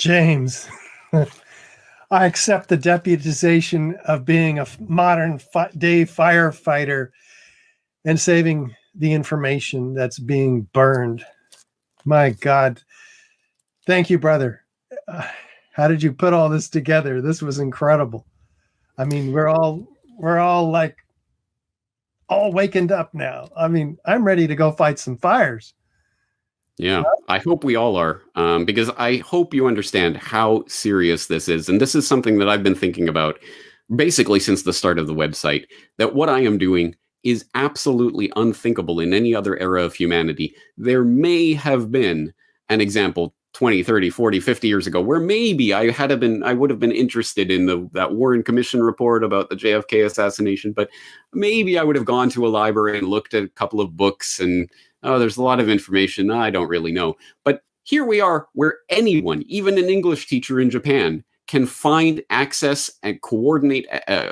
James, I accept the deputization of being a modern day firefighter and saving the information that's being burned. My God. Thank you, brother. How did you put all this together? This was incredible. I mean, we're all like all wakened up now. I mean, I'm ready to go fight some fires. Yeah, I hope we all are, because I hope you understand how serious this is. And this is something that I've been thinking about basically since the start of the website, that what I am doing is absolutely unthinkable in any other era of humanity. There may have been an example 20, 30, 40, 50 years ago where maybe I would have been interested in that Warren Commission report about the JFK assassination, but maybe I would have gone to a library and looked at a couple of books and, oh, there's a lot of information. I don't really know. But here we are where anyone, even an English teacher in Japan, can find access and coordinate,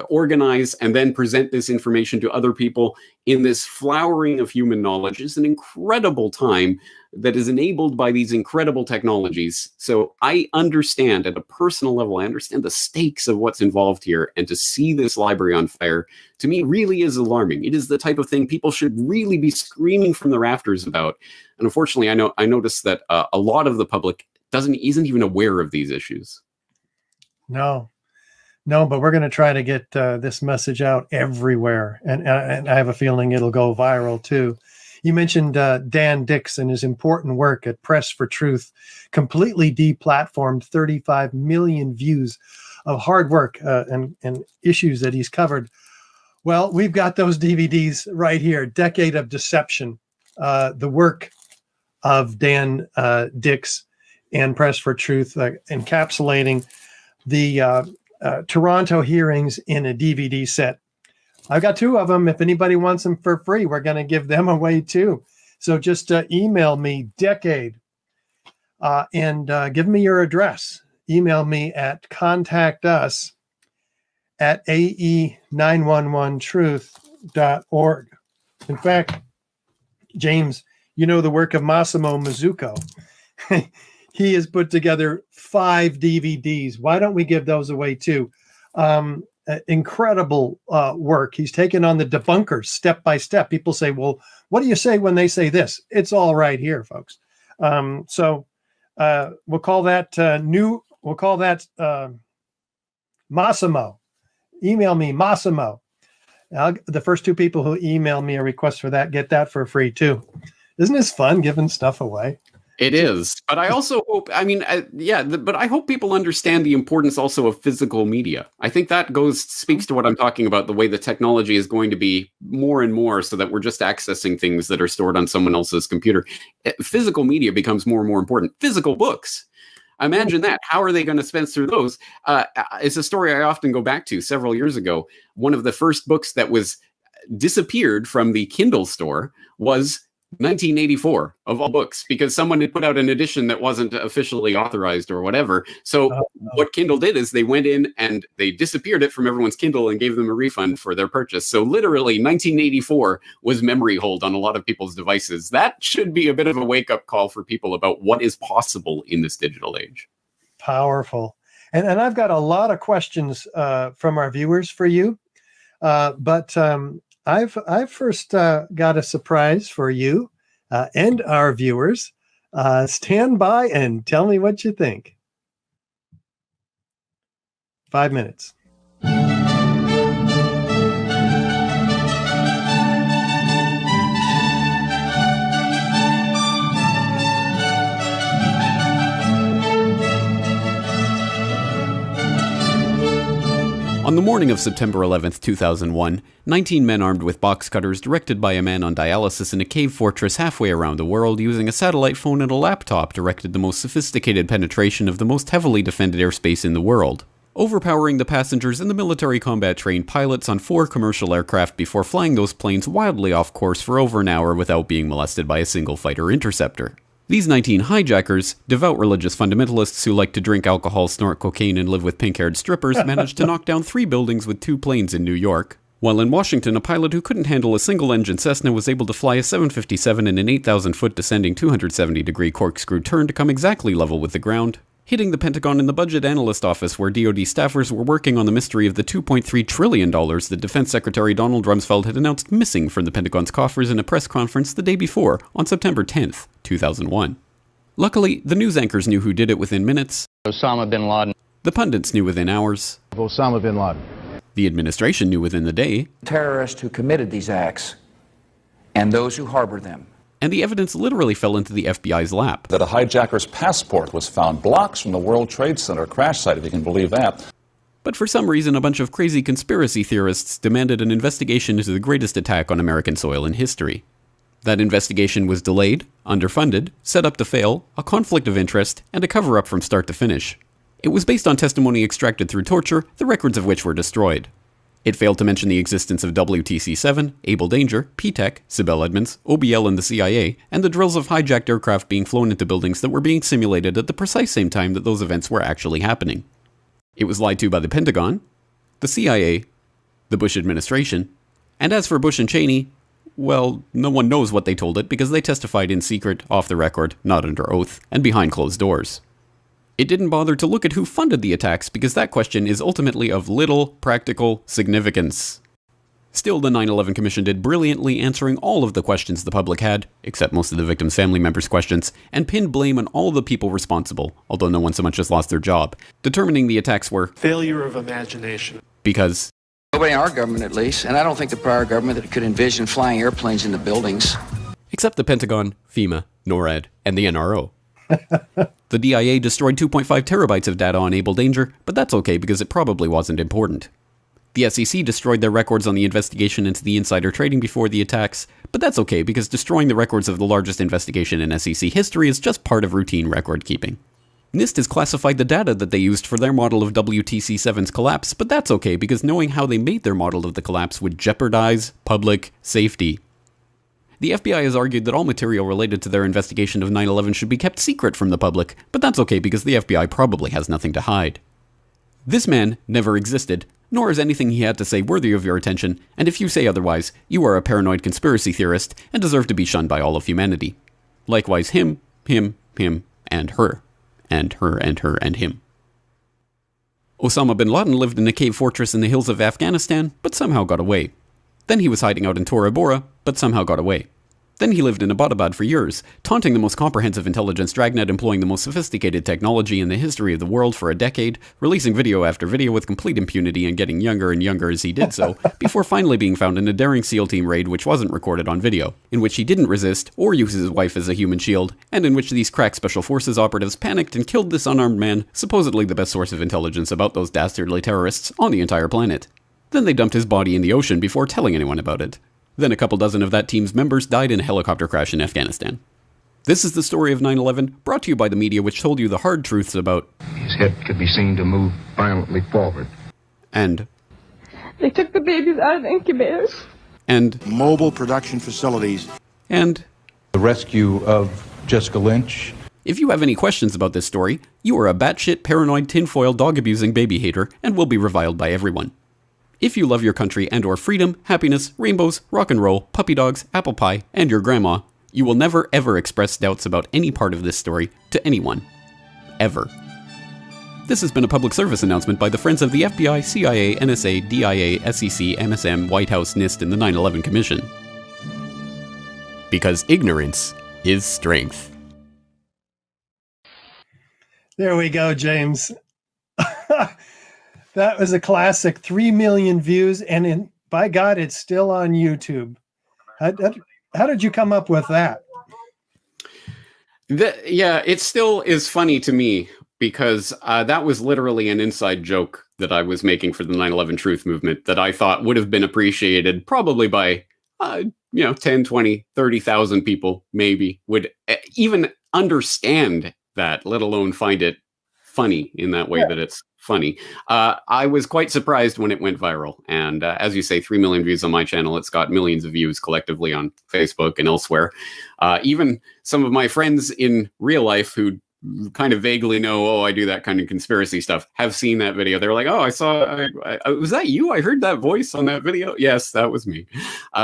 organize, and then present this information to other people in this flowering of human knowledge. Is an incredible time that is enabled by these incredible technologies. So I understand at a personal level, I understand the stakes of what's involved here. And to see this library on fire, to me, really is alarming. It is the type of thing people should really be screaming from the rafters about. And unfortunately, I noticed that a lot of the public isn't even aware of these issues. No, but we're going to try to get this message out everywhere. And I have a feeling it'll go viral too. You mentioned Dan Dix and his important work at Press for Truth, completely deplatformed 35 million views of hard work and issues that he's covered. Well, we've got those DVDs right here, Decade of Deception, the work of Dan Dix and Press for Truth, encapsulating the Toronto hearings in a DVD set. I've got 2 of them. If anybody wants them for free, we're going to give them away too. So just email me Decade and give me your address. Email me at contactus@ae911truth.org. In fact, James, you know the work of Massimo Mazzucco. He has put together 5 DVDs. Why don't we give those away too? Incredible work. He's taken on the debunkers step by step. People say, well, what do you say when they say this? It's all right here, folks. So we'll call that Massimo. Email me, Massimo. The first 2 people who email me a request for that, get that for free too. Isn't this fun giving stuff away? It is, but I also hope, but I hope people understand the importance also of physical media. I think that speaks to what I'm talking about, the way the technology is going to be more and more so that we're just accessing things that are stored on someone else's computer. Physical media becomes more and more important. Physical books. Imagine that. How are they going to spend through those? It's a story I often go back to. Several years ago, one of the first books that was disappeared from the Kindle store was 1984 of all books, because someone had put out an edition that wasn't officially authorized or whatever. So what Kindle did is they went in and they disappeared it from everyone's Kindle and gave them a refund for their purchase. So literally 1984 was memory hold on a lot of people's devices. That should be a bit of a wake-up call for people about what is possible in this digital age. Powerful. And I've got a lot of questions from our viewers for you. But I've first got a surprise for you and our viewers. Stand by and tell me what you think. 5 minutes. On the morning of September 11th, 2001, 19 men armed with box cutters, directed by a man on dialysis in a cave fortress halfway around the world using a satellite phone and a laptop, directed the most sophisticated penetration of the most heavily defended airspace in the world, overpowering the passengers and the military combat-trained pilots on 4 commercial aircraft before flying those planes wildly off course for over an hour without being molested by a single fighter interceptor. These 19 hijackers, devout religious fundamentalists who like to drink alcohol, snort cocaine, and live with pink-haired strippers, managed to knock down 3 buildings with 2 planes in New York. While in Washington, a pilot who couldn't handle a single-engine Cessna was able to fly a 757 in an 8,000-foot descending 270-degree corkscrew turn to come exactly level with the ground. hitting the Pentagon and the Budget Analyst Office, where DoD staffers were working on the mystery of the $2.3 trillion that Defense Secretary Donald Rumsfeld had announced missing from the Pentagon's coffers in a press conference the day before, on September 10th, 2001. Luckily, the news anchors knew who did it within minutes. Osama bin Laden. The pundits knew within hours. Osama bin Laden. The administration knew within the day. Terrorists who committed these acts and those who harbor them. And the evidence literally fell into the FBI's lap. That a hijacker's passport was found blocks from the World Trade Center crash site, if you can believe that. But for some reason, a bunch of crazy conspiracy theorists demanded an investigation into the greatest attack on American soil in history. That investigation was delayed, underfunded, set up to fail, a conflict of interest, and a cover-up from start to finish. It was based on testimony extracted through torture, the records of which were destroyed. It failed to mention the existence of WTC-7, Able Danger, P-TECH, Sibel Edmonds, OBL and the CIA, and the drills of hijacked aircraft being flown into buildings that were being simulated at the precise same time that those events were actually happening. It was lied to by the Pentagon, the CIA, the Bush administration, and as for Bush and Cheney, well, no one knows what they told it because they testified in secret, off the record, not under oath, and behind closed doors. It didn't bother to look at who funded the attacks because that question is ultimately of little practical significance. Still, the 9/11 Commission did brilliantly answering all of the questions the public had, except most of the victims' family members' questions, and pinned blame on all the people responsible, although no one so much as lost their job, determining the attacks were failure of imagination. Because Nobody in our government, at least, and I don't think the prior government that could envision flying airplanes into buildings. Except the Pentagon, FEMA, NORAD, and the NRO. The DIA destroyed 2.5 terabytes of data on Able Danger, but that's okay because it probably wasn't important. The SEC destroyed their records on the investigation into the insider trading before the attacks, but that's okay because destroying the records of the largest investigation in SEC history is just part of routine record keeping. NIST has classified the data that they used for their model of WTC-7's collapse, but that's okay because knowing how they made their model of the collapse would jeopardize public safety. The FBI has argued that all material related to their investigation of 9/11 should be kept secret from the public, but that's okay because the FBI probably has nothing to hide. This man never existed, nor is anything he had to say worthy of your attention, and if you say otherwise, you are a paranoid conspiracy theorist and deserve to be shunned by all of humanity. Likewise him, and her. And her, and her, and him. Osama bin Laden lived in a cave fortress in the hills of Afghanistan, but somehow got away. Then he was hiding out in Tora Bora, but somehow got away. Then he lived in Abbottabad for years, taunting the most comprehensive intelligence dragnet employing the most sophisticated technology in the history of the world for a decade, releasing video after video with complete impunity and getting younger and younger as he did so, before finally being found in a daring SEAL team raid which wasn't recorded on video, in which he didn't resist or use his wife as a human shield, and in which these crack special forces operatives panicked and killed this unarmed man, supposedly the best source of intelligence about those dastardly terrorists on the entire planet. Then they dumped his body in the ocean before telling anyone about it. Then a couple dozen of that team's members died in a helicopter crash in Afghanistan. This is the story of 9/11, brought to you by the media which told you the hard truths about... His head could be seen to move violently forward. And... They took the babies out of the incubators. And... Mobile production facilities. And... The rescue of Jessica Lynch. If you have any questions about this story, you are a batshit paranoid tinfoil dog-abusing baby hater and will be reviled by everyone. If you love your country and or freedom, happiness, rainbows, rock and roll, puppy dogs, apple pie, and your grandma, you will never ever express doubts about any part of this story to anyone. Ever. This has been a public service announcement by the Friends of the FBI, CIA, NSA, DIA, SEC, MSM, White House, NIST, and the 9/11 Commission. Because ignorance is strength. There we go, James. That was a classic. 3 million views, and by God, it's still on YouTube. How did you come up with that? Yeah, it still is funny to me because that was literally an inside joke that I was making for the 9/11 Truth Movement that I thought would have been appreciated probably by 10, 20, 30,000 people maybe would even understand that, let alone find it funny in that way that it's funny. I was quite surprised when it went viral. And as you say, 3 million views on my channel. It's got millions of views collectively on Facebook and elsewhere. Even some of my friends in real life who kind of vaguely know, I do that kind of conspiracy stuff, have seen that video. They're like, I saw, was that you? I heard that voice on that video. Yes, that was me.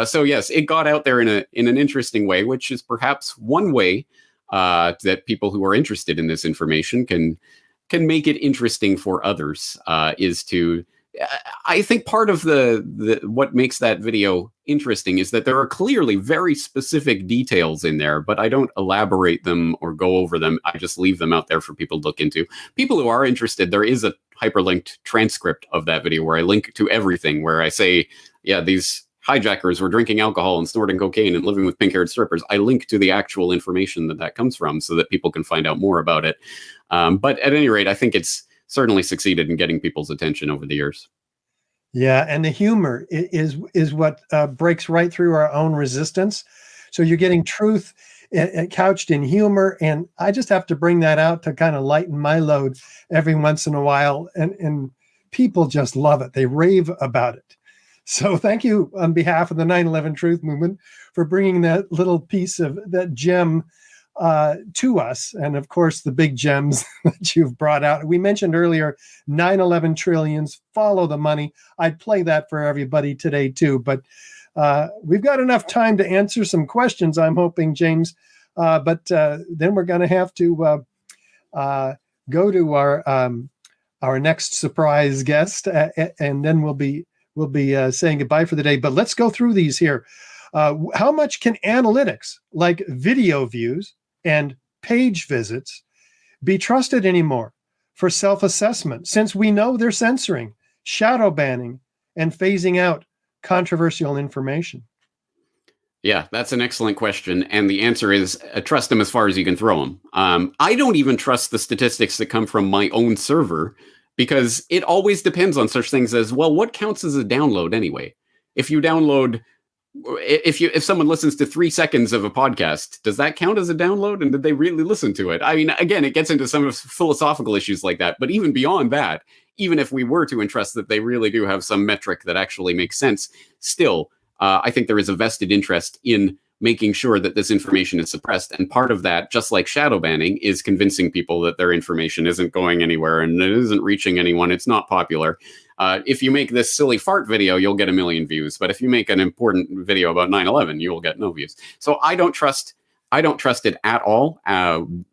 So yes, it got out there in an interesting way, which is perhaps one way that people who are interested in this information can can make it interesting for others is to. I think part of the what makes that video interesting is that there are clearly very specific details in there, but I don't elaborate them or go over them. I just leave them out there for people to look into. People who are interested, there is a hyperlinked transcript of that video where I link to everything, where I say, yeah, these hijackers were drinking alcohol and snorting cocaine and living with pink-haired strippers. I link to the actual information that comes from so that people can find out more about it. But at any rate, I think it's certainly succeeded in getting people's attention over the years. Yeah, and the humor is what breaks right through our own resistance. So you're getting truth couched in humor, and I just have to bring that out to kind of lighten my load every once in a while, and people just love it. They rave about it. So thank you on behalf of the 9/11 Truth Movement for bringing that little piece of that gem to us, and of course the big gems that you've brought out. We mentioned earlier 9/11 trillions, follow the money. I'd play that for everybody today too, but we've got enough time to answer some questions, I'm hoping, James, but then we're going to have to go to our next surprise guest, and then we'll be saying goodbye for the day. But let's go through these here. How much can analytics like video views and page visits be trusted anymore for self-assessment, since we know they're censoring, shadow banning, and phasing out controversial information? Yeah, that's an excellent question. And the answer is trust them as far as you can throw them. I don't even trust the statistics that come from my own server, because it always depends on such things as, well, what counts as a download anyway? If you download, if someone listens to 3 seconds of a podcast, does that count as a download? And did they really listen to it? I mean, again, it gets into some philosophical issues like that. But even beyond that, even if we were to entrust that they really do have some metric that actually makes sense, still, I think there is a vested interest in making sure that this information is suppressed. And part of that, just like shadow banning, is convincing people that their information isn't going anywhere and it isn't reaching anyone. It's not popular. If you make this silly fart video, you'll get 1 million views. But if you make an important video about 9/11, you will get no views. So I don't trust it at all.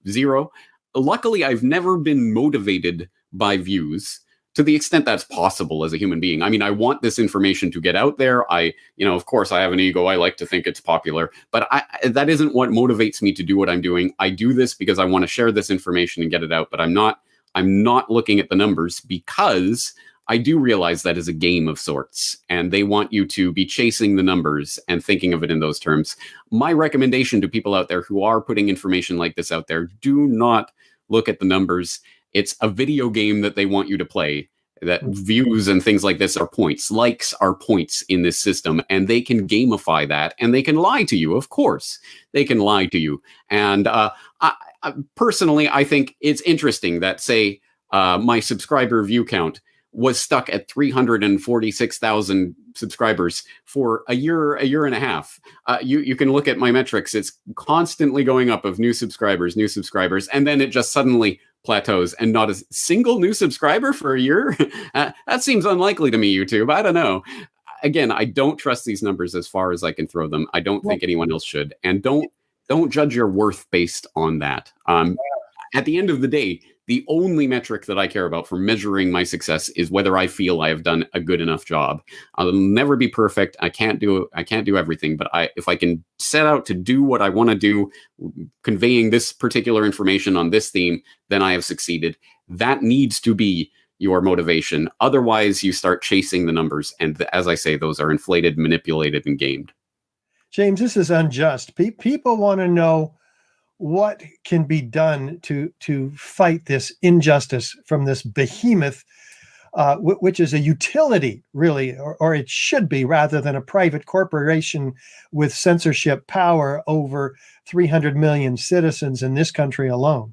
Zero. Luckily, I've never been motivated by views to the extent that's possible as a human being. I mean, I want this information to get out there. Of course, I have an ego. I like to think it's popular, but that isn't what motivates me to do what I'm doing. I do this because I want to share this information and get it out, but I'm not looking at the numbers, because I do realize that is a game of sorts, and they want you to be chasing the numbers and thinking of it in those terms. My recommendation to people out there who are putting information like this out there, do not look at the numbers. It's a video game that they want you to play, that views and things like this are points. Likes are points in this system, and they can gamify that, and they can lie to you. Of course, they can lie to you. And personally, I think it's interesting that, say, my subscriber view count was stuck at 346,000 subscribers for a year and a half. You can look at my metrics. It's constantly going up of new subscribers, and then it just suddenly plateaus and not a single new subscriber for a year. That seems unlikely to me, YouTube. I don't know. Again, I don't trust these numbers as far as I can throw them. I don't think anyone else should. And don't judge your worth based on that. At the end of the day, the only metric that I care about for measuring my success is whether I feel I have done a good enough job. I'll never be perfect. I can't do everything, but if I can set out to do what I want to do, conveying this particular information on this theme, then I have succeeded. That needs to be your motivation. Otherwise, you start chasing the numbers. And as I say, those are inflated, manipulated, and gamed. James, this is unjust. People want to know what can be done to fight this injustice from this behemoth, which is a utility, really, or it should be, rather than a private corporation with censorship power over 300 million citizens in this country alone.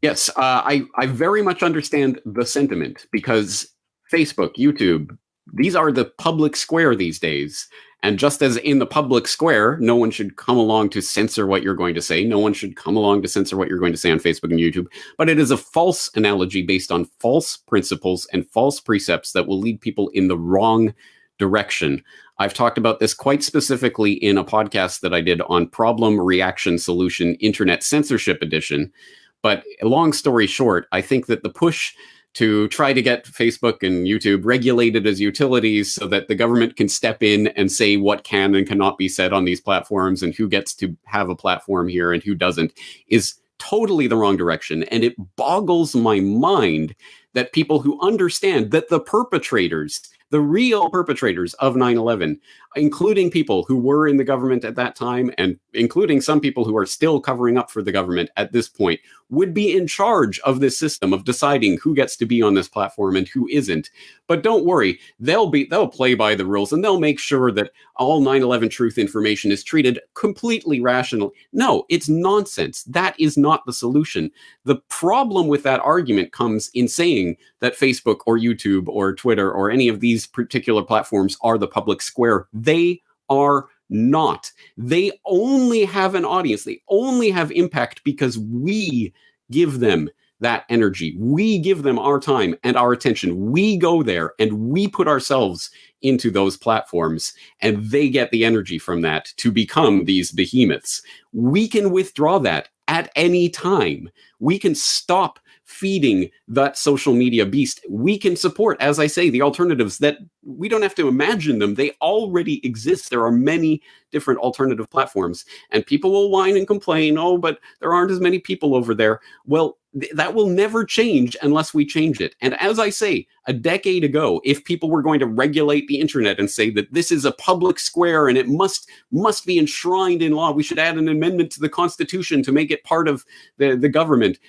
Yes, I very much understand the sentiment, because Facebook, YouTube, these are the public square these days. And just as in the public square, no one should come along to censor what you're going to say. No one should come along to censor what you're going to say on Facebook and YouTube. But it is a false analogy based on false principles and false precepts that will lead people in the wrong direction. I've talked about this quite specifically in a podcast that I did on Problem, Reaction, Solution, Internet Censorship Edition, But long story short, I think that the push to try to get Facebook and YouTube regulated as utilities so that the government can step in and say what can and cannot be said on these platforms and who gets to have a platform here and who doesn't is totally the wrong direction. And it boggles my mind that people who understand that the perpetrators, the real perpetrators of 9/11, including people who were in the government at that time and including some people who are still covering up for the government at this point, would be in charge of this system of deciding who gets to be on this platform and who isn't. But don't worry, they'll play by the rules and they'll make sure that all 9/11 truth information is treated completely rational. No, it's nonsense. That is not the solution. The problem with that argument comes in saying that Facebook or YouTube or Twitter or any of these particular platforms are the public square. They are not. They only have an audience. They only have impact because we give them that energy. We give them our time and our attention. We go there and we put ourselves into those platforms and they get the energy from that to become these behemoths. We can withdraw that at any time. We can stop feeding that social media beast. We can support, as I say, the alternatives that we don't have to imagine them. They already exist. There are many different alternative platforms and people will whine and complain, oh, but there aren't as many people over there. Well, that will never change unless we change it. And as I say, a decade ago, if people were going to regulate the internet and say that this is a public square and it must be enshrined in law, we should add an amendment to the Constitution to make it part of the government.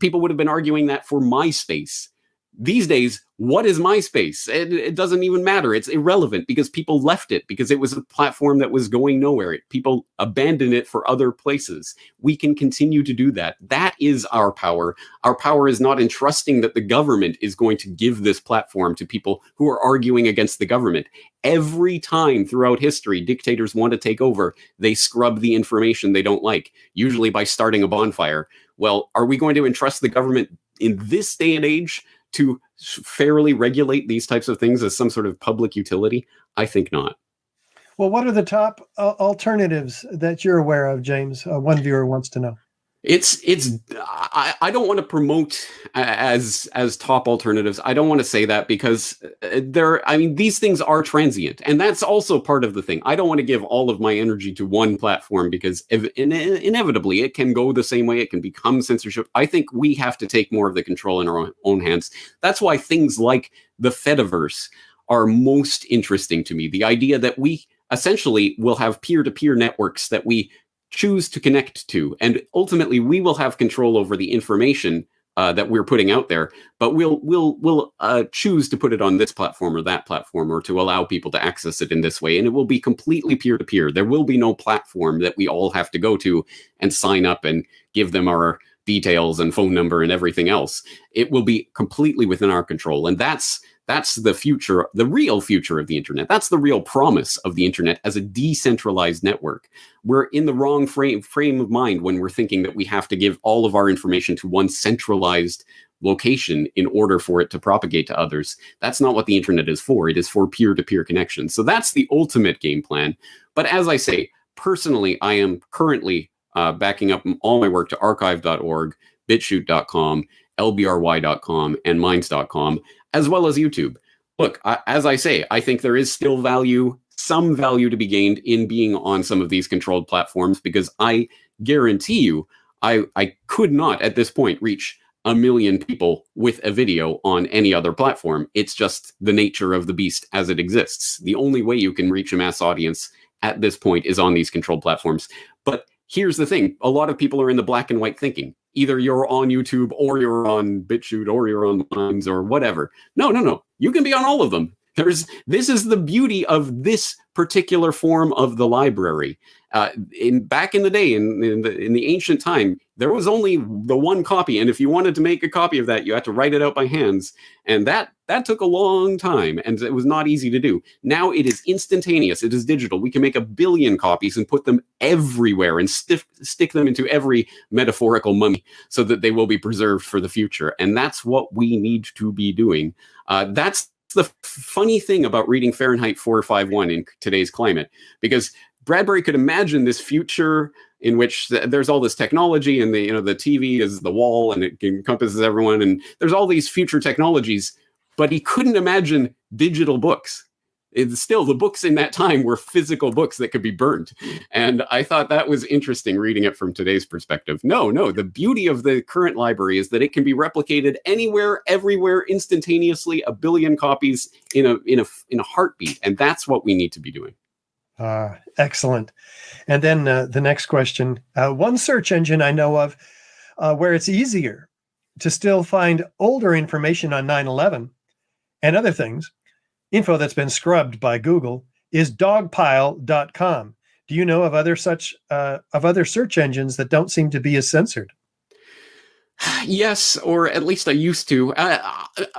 People would have been arguing that for MySpace. These days, what is MySpace? It doesn't even matter. It's irrelevant because people left it because it was a platform that was going nowhere. People abandoned it for other places. We can continue to do that. That is our power. Our power is not in trusting that the government is going to give this platform to people who are arguing against the government. Every time throughout history, dictators want to take over, they scrub the information they don't like, usually by starting a bonfire. Well, are we going to entrust the government in this day and age to fairly regulate these types of things as some sort of public utility? I think not. Well, what are the top alternatives that you're aware of, James? One viewer wants to know. I don't want to promote as top alternatives. I don't want to say that because these things are transient. And that's also part of the thing. I don't want to give all of my energy to one platform because inevitably it can go the same way. It can become censorship. I think we have to take more of the control in our own hands. That's why things like the Fediverse are most interesting to me. The idea that we essentially will have peer-to-peer networks that we choose to connect to, and ultimately we will have control over the information that we're putting out there, but we'll choose to put it on this platform or that platform, or to allow people to access it in this way, and it will be completely peer-to-peer. There will be no platform that we all have to go to and sign up and give them our details and phone number and everything else. It will be completely within our control, and that's the future, the real future of the internet. That's the real promise of the internet as a decentralized network. We're in the wrong frame of mind when we're thinking that we have to give all of our information to one centralized location in order for it to propagate to others. That's not what the internet is for. It is for peer-to-peer connections. So that's the ultimate game plan. But as I say, personally, I am currently backing up all my work to archive.org, bitshoot.com, lbry.com, and minds.com, as well as YouTube. Look, as I say, I think there is still some value to be gained in being on some of these controlled platforms, because I guarantee you, I could not at this point reach 1 million people with a video on any other platform. It's just the nature of the beast as it exists. The only way you can reach a mass audience at this point is on these controlled platforms. But here's the thing. A lot of people are in the black and white thinking. Either you're on YouTube or you're on BitChute or you're on Minds or whatever. No. You can be on all of them. This is the beauty of this particular form of the library. Back in the day, in the ancient time, there was only the one copy, and if you wanted to make a copy of that, you had to write it out by hands, and that took a long time, and it was not easy to do. Now it is instantaneous. It is digital. We can make 1 billion copies and put them everywhere and stick them into every metaphorical mummy so that they will be preserved for the future, and that's what we need to be doing. That's the funny thing about reading Fahrenheit 451 in today's climate, because Bradbury could imagine this future in which there's all this technology, and the TV is the wall and it encompasses everyone, and there's all these future technologies, but he couldn't imagine digital books. It's still, the books in that time were physical books that could be burned. And I thought that was interesting reading it from today's perspective. No, the beauty of the current library is that it can be replicated anywhere, everywhere, instantaneously, 1 billion copies in a heartbeat. And that's what we need to be doing. Excellent. And then the next question, one search engine I know of where it's easier to still find older information on 9/11 and other things, info that's been scrubbed by Google, is dogpile.com. Do you know of other search engines that don't seem to be as censored? Yes, or at least I used to.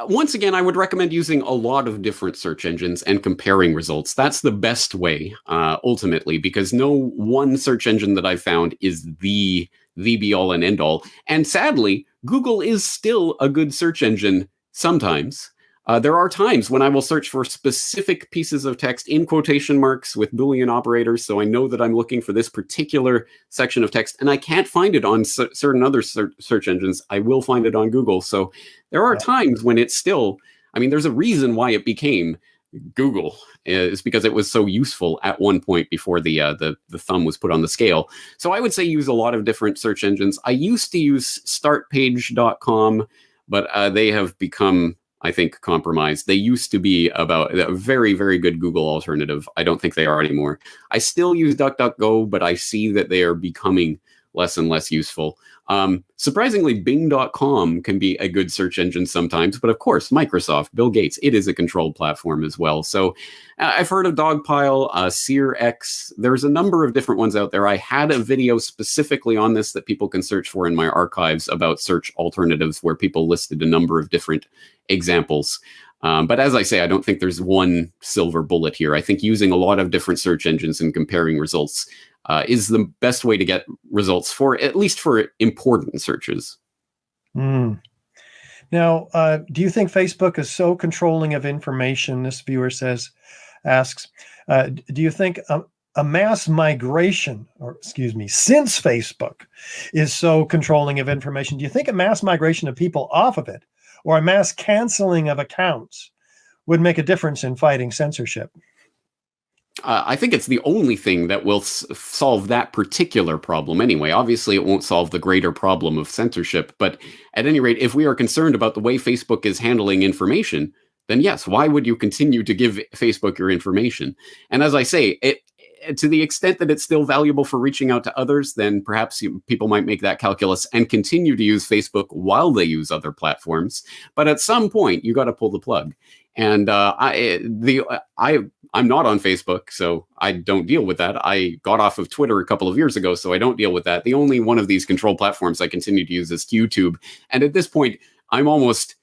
Once again, I would recommend using a lot of different search engines and comparing results. That's the best way, ultimately, because no one search engine that I've found is the be all and end all. And sadly, Google is still a good search engine sometimes. There are times when I will search for specific pieces of text in quotation marks with Boolean operators, so I know that I'm looking for this particular section of text, and I can't find it on certain other search engines. I will find it on Google. So there are times when it's still, there's a reason why it became Google. It's because it was so useful at one point before the thumb was put on the scale. So I would say use a lot of different search engines. I used to use startpage.com, but they have become, I think, compromised. They used to be about a very, very good Google alternative. I don't think they are anymore. I still use DuckDuckGo, but I see that they are becoming less and less useful. Surprisingly, Bing.com can be a good search engine sometimes, but of course, Microsoft, Bill Gates, it is a controlled platform as well. So I've heard of Dogpile, SeerX. There's a number of different ones out there. I had a video specifically on this that people can search for in my archives about search alternatives where people listed a number of different examples. But as I say, I don't think there's one silver bullet here. I think using a lot of different search engines and comparing results is the best way to get results for, at least for important searches. Now, do you think Facebook is so controlling of information? This viewer asks, do you think a mass migration, since Facebook is so controlling of information, do you think a mass migration of people off of it or a mass canceling of accounts would make a difference in fighting censorship? I think it's the only thing that will solve that particular problem anyway. Obviously, it won't solve the greater problem of censorship. But at any rate, if we are concerned about the way Facebook is handling information, then yes, why would you continue to give Facebook your information? And as I say, to the extent that it's still valuable for reaching out to others, then perhaps people might make that calculus and continue to use Facebook while they use other platforms. But at some point, you got to pull the plug. And I'm not on Facebook, so I don't deal with that. I got off of Twitter a couple of years ago, so I don't deal with that. The only one of these control platforms I continue to use is YouTube. And at this point, I'm almost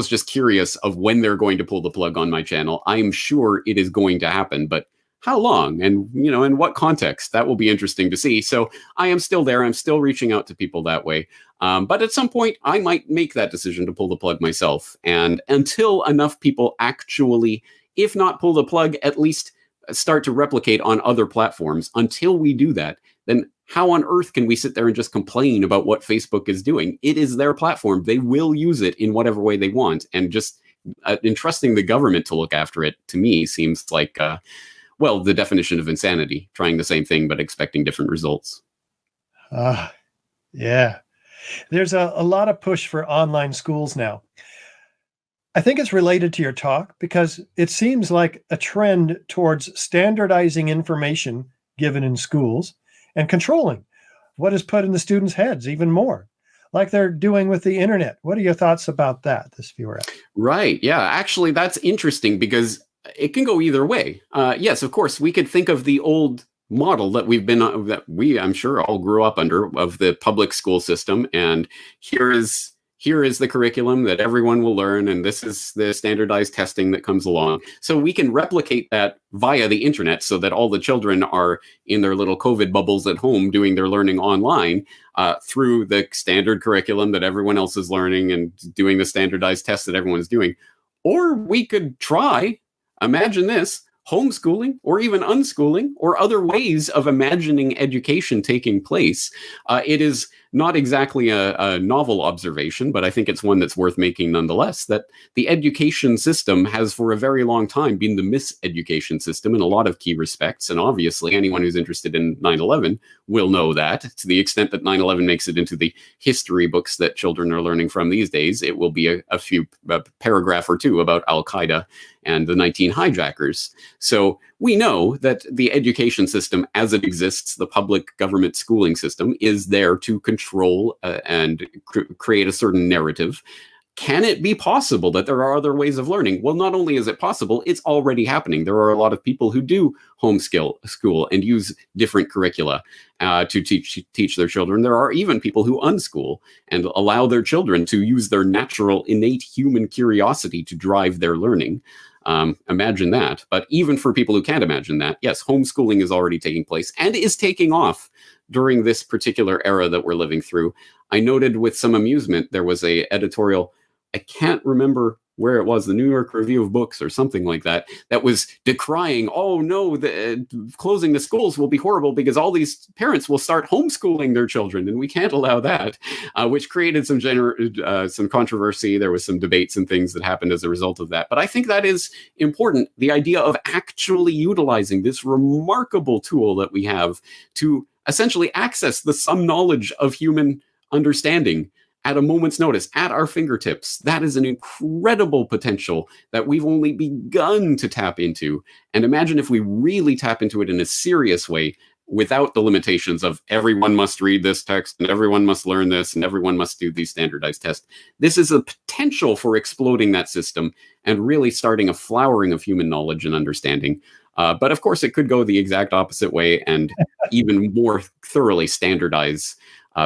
just curious of when they're going to pull the plug on my channel. I'm sure it is going to happen, but how long and, in what context? That will be interesting to see. So I am still there. I'm still reaching out to people that way. But at some point, I might make that decision to pull the plug myself. And until enough people actually, if not pull the plug, at least start to replicate on other platforms, until we do that, then how on earth can we sit there and just complain about what Facebook is doing? It is their platform. They will use it in whatever way they want. And just entrusting the government to look after it, to me, seems like the definition of insanity, trying the same thing but expecting different results. Yeah. There's a lot of push for online schools now. I think it's related to your talk because it seems like a trend towards standardizing information given in schools and controlling what is put in the students' heads even more, like they're doing with the internet. What are your thoughts about that, this viewer? Right. Yeah, actually, that's interesting because it can go either way. Yes, of course, we could think of the old model that I'm sure all grew up under, of the public school system. And here is the curriculum that everyone will learn. And this is the standardized testing that comes along. So we can replicate that via the internet so that all the children are in their little COVID bubbles at home doing their learning online through the standard curriculum that everyone else is learning and doing the standardized tests that everyone's doing. Or we could imagine this, homeschooling or even unschooling or other ways of imagining education taking place. It is not exactly a novel observation, but I think it's one that's worth making nonetheless, that the education system has for a very long time been the miseducation system in a lot of key respects. And obviously, anyone who's interested in 9/11 will know that. To the extent that 9/11 makes it into the history books that children are learning from these days, it will be a paragraph or two about Al-Qaeda and the 19 hijackers. So we know that the education system as it exists, the public government schooling system, is there to control and create a certain narrative. Can it be possible that there are other ways of learning? Well, not only is it possible, it's already happening. There are a lot of people who do school and use different curricula to teach their children. There are even people who unschool and allow their children to use their natural, innate human curiosity to drive their learning. Imagine that. But even for people who can't imagine that, yes, homeschooling is already taking place and is taking off during this particular era that we're living through. I noted with some amusement, there was a editorial, I can't remember where it was, the New York Review of Books or something like that, that was decrying, oh no, closing the schools will be horrible because all these parents will start homeschooling their children, and we can't allow that, which created some controversy. There was some debates and things that happened as a result of that. But I think that is important, the idea of actually utilizing this remarkable tool that we have to essentially access the sum knowledge of human understanding at a moment's notice, at our fingertips. That is an incredible potential that we've only begun to tap into. And imagine if we really tap into it in a serious way, without the limitations of everyone must read this text and everyone must learn this and everyone must do these standardized tests. This is a potential for exploding that system and really starting a flowering of human knowledge and understanding. But of course, it could go the exact opposite way and even more thoroughly standardize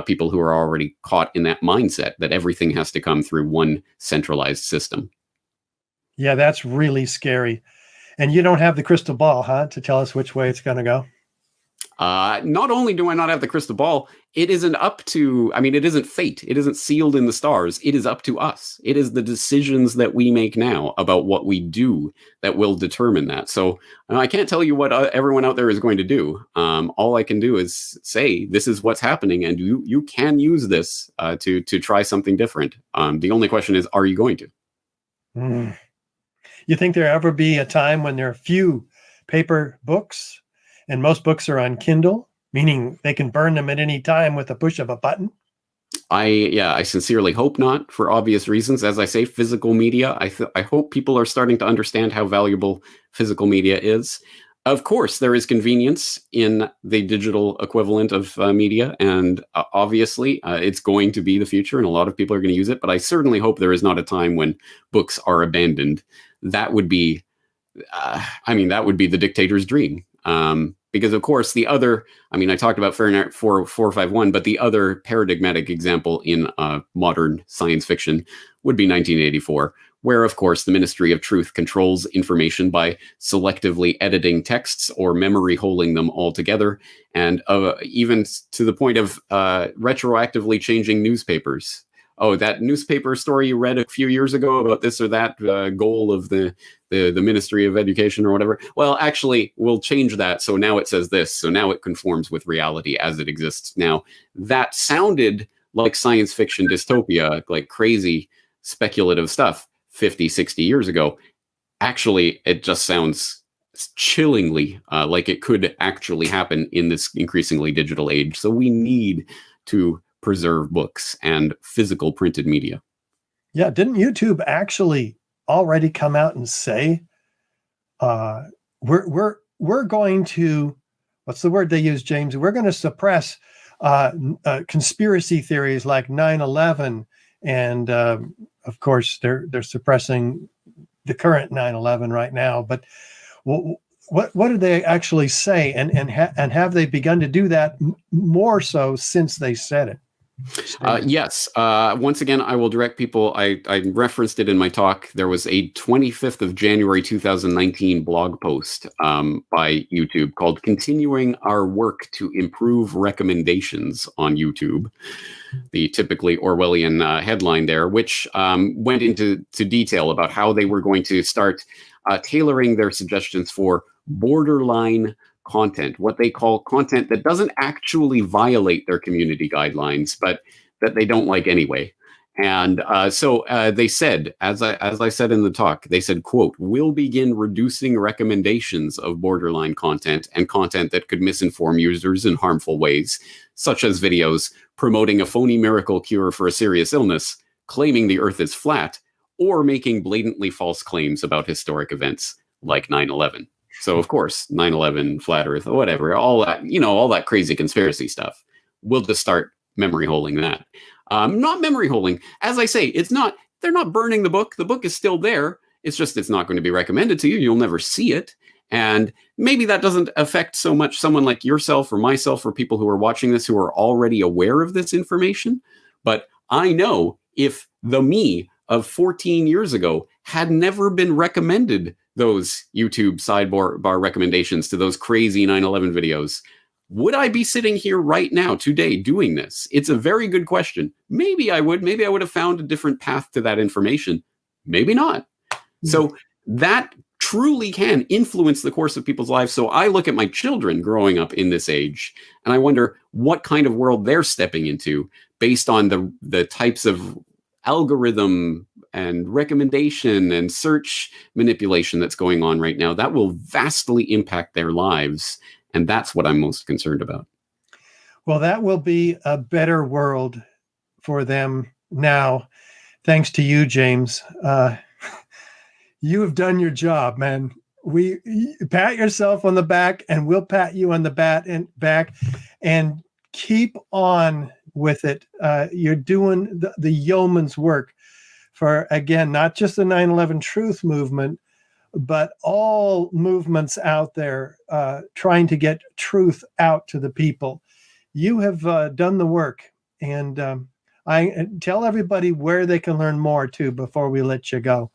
people who are already caught in that mindset that everything has to come through one centralized system. Yeah, that's really scary. And you don't have the crystal ball, huh, to tell us which way it's going to go? Not only do I not have the crystal ball, it isn't fate. It isn't sealed in the stars. It is up to us. It is the decisions that we make now about what we do that will determine that. So I can't tell you what everyone out there is going to do. All I can do is say, this is what's happening, and you can use this to try something different. The only question is, are you going to? You think there'll ever be a time when there are few paper books and most books are on Kindle, meaning they can burn them at any time with a push of a button? I sincerely hope not, for obvious reasons. As I say, physical media, I hope people are starting to understand how valuable physical media is. Of course, there is convenience in the digital equivalent of media, and obviously it's going to be the future, and a lot of people are going to use it, but I certainly hope there is not a time when books are abandoned. That would be, that would be the dictator's dream. Because of course I talked about Fahrenheit 451, but the other paradigmatic example in modern science fiction would be 1984, where of course the Ministry of Truth controls information by selectively editing texts or memory holing them all together, and even to the point of retroactively changing newspapers. Oh, that newspaper story you read a few years ago about this or that goal of the Ministry of Education or whatever. Well, actually, we'll change that. So now it says this. So now it conforms with reality as it exists now. That sounded like science fiction dystopia, like crazy speculative stuff 50, 60 years ago. Actually, it just sounds chillingly like it could actually happen in this increasingly digital age. So we need to preserve books and physical printed media. Yeah, didn't YouTube actually already come out and say we're going to, what's the word they use, James? We're going to suppress conspiracy theories like 9/11, and of course they're suppressing the current 9/11 right now. But what did they actually say, and have they begun to do that more so since they said it? Yes. Once again, I will direct people. I referenced it in my talk. There was a 25th of January 2019 blog post by YouTube called "Continuing Our Work to Improve Recommendations on YouTube." The typically Orwellian headline there, which went into detail about how they were going to start tailoring their suggestions for borderline content, what they call content that doesn't actually violate their community guidelines, but that they don't like anyway. And so they said, as I said in the talk, they said, quote, "We'll begin reducing recommendations of borderline content and content that could misinform users in harmful ways, such as videos promoting a phony miracle cure for a serious illness, claiming the earth is flat, or making blatantly false claims about historic events like 9/11. So, of course, 9/11, flat earth, whatever, all that, all that crazy conspiracy stuff. We'll just start memory holing that. Not memory holing. As I say, they're not burning the book. The book is still there. It's just, it's not going to be recommended to you. You'll never see it. And maybe that doesn't affect so much someone like yourself or myself or people who are watching this who are already aware of this information. But I know if the me of 14 years ago had never been recommended those YouTube sidebar recommendations to those crazy 9/11 videos, would I be sitting here right now today doing this? It's a very good question. Maybe I would. Maybe I would have found a different path to that information. Maybe not. So that truly can influence the course of people's lives. So I look at my children growing up in this age, and I wonder what kind of world they're stepping into based on the types of algorithm and recommendation and search manipulation that's going on right now. That will vastly impact their lives. And that's what I'm most concerned about. Well, that will be a better world for them now, thanks to you, James. You have done your job, man. We pat yourself on the back, and we'll pat you on the back, and keep on with it. You're doing the yeoman's work for, again, not just the 9/11 truth movement, but all movements out there trying to get truth out to the people. You have done the work, and I tell everybody where they can learn more too before we let you go.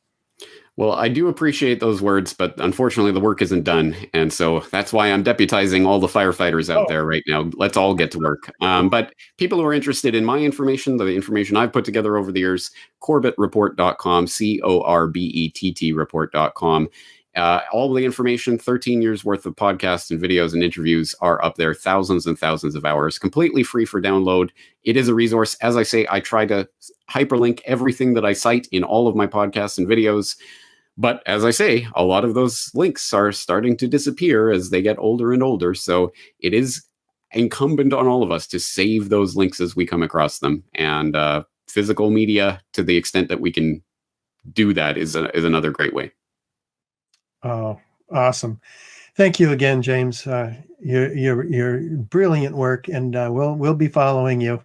Well, I do appreciate those words, but unfortunately the work isn't done. And so that's why I'm deputizing all the firefighters out there right now. Let's all get to work. But people who are interested in my information, the information I've put together over the years, corbettreport.com, CORBETT report.com. All the information, 13 years worth of podcasts and videos and interviews are up there, thousands and thousands of hours, completely free for download. It is a resource. As I say, I try to hyperlink everything that I cite in all of my podcasts and videos. But as I say, a lot of those links are starting to disappear as they get older and older. So it is incumbent on all of us to save those links as we come across them. And physical media, to the extent that we can do that, is another great way. Oh, awesome. Thank you again, James. Your brilliant work, and we'll be following you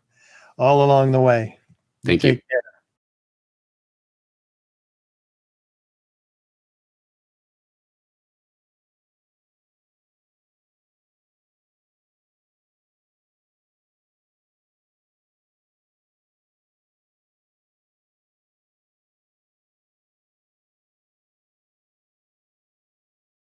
all along the way. Thank you. Take care.